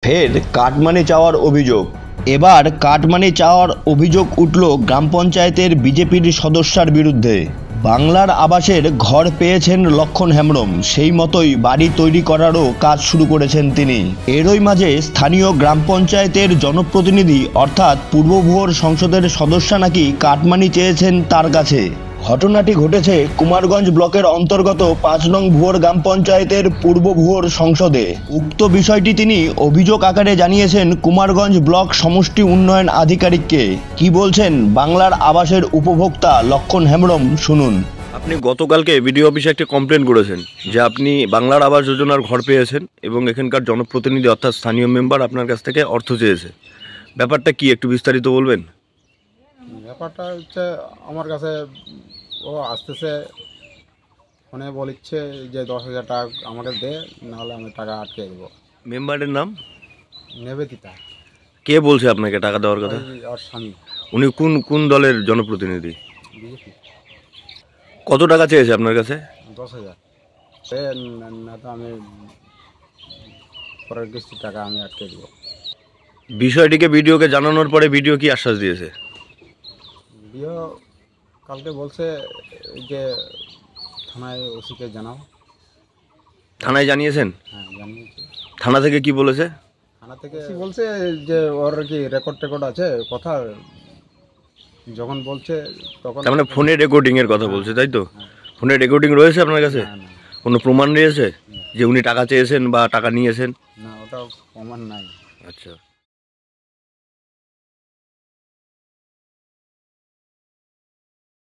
ফের কাটমানি চাওয়ার অভিযোগ। এবার কাটমানি চাওয়ার অভিযোগ উঠল গ্রাম পঞ্চায়েতের বিজেপির সদস্যার বিরুদ্ধে। বাংলার আবাসের ঘর পেয়েছেন লক্ষণ হেমব্রম, সেই মতোই বাড়ি তৈরি করারও কাজ শুরু করেছেন তিনি। এরই মাঝে স্থানীয় গ্রাম পঞ্চায়েতের জনপ্রতিনিধি অর্থাৎ পূর্ব ভুয়োর সংসদের সদস্য নাকি কাটমানি চেয়েছেন তার কাছে। ঘটনাটি ঘটেছে কুমারগঞ্জ ব্লকের অন্তর্গত ৫ নং ভুয়োর গ্রাম পঞ্চায়েতের পূর্ব ভুয়োর সংসদে। উক্ত বিষয়টি তিনি অভিযোগ আকারে জানিয়েছেন কুমারগঞ্জ ব্লক সমষ্টি উন্নয়ন আধিকারিককে। কি বলছেন বাংলার আবাসের উপভোক্তা লক্ষণ হেমব্রম, শুনুন। আপনি গতকালকে বিডিও অফিসে একটা কমপ্লেন করেছেন যে আপনি বাংলার আবাস যোজনার ঘর পেয়েছেন এবং এখানকার জনপ্রতিনিধি অর্থাৎ স্থানীয় মেম্বার আপনার কাছ থেকে অর্থ চেয়েছে। ব্যাপারটা কি একটু বিস্তারিত বলবেন? ব্যাপারটা হচ্ছে আমার কাছে ও আসতেছে, ফোনে বলিচ্ছে যে 10,000 টাকা আমাকে দে, নাহলে আমি টাকা আটকে দেবো। মেম্বারের নাম নিবেদিতা। কে বলছে আপনাকে টাকা দেওয়ার কথা? ওর স্বামী। উনি কোন কোন দলের জনপ্রতিনিধি? বিজেপি। কত টাকা চেয়েছে আপনার কাছে? 10,000। সে না তো আমি পরের কিস্তি টাকা আমি আটকে দেবো। বিষয়টিকে ভিডিওকে জানানোর পরে ভিডিও কি আশ্বাস দিয়েছে? ভিডিও কালকে বলছে যে থানায় ওসিকে জানাও। থানায় জানিয়েছেন? হ্যাঁ, জানিয়েছি। থানা থেকে কি বলেছে? থানা থেকে বলছে যে ওর কি রেকর্ড আছে কথা, যখন বলছে তখন। তার মানে ফোনে রেকর্ডিং এর কথা বলছে, তাই তো? ফোনে রেকর্ডিং রয়েছে আপনার কাছে? কোনো প্রমাণ রয়েছে যে উনি টাকা চেয়েছেন বা টাকা নিয়েছেন? না, ওটা প্রমাণ নাই। আচ্ছা।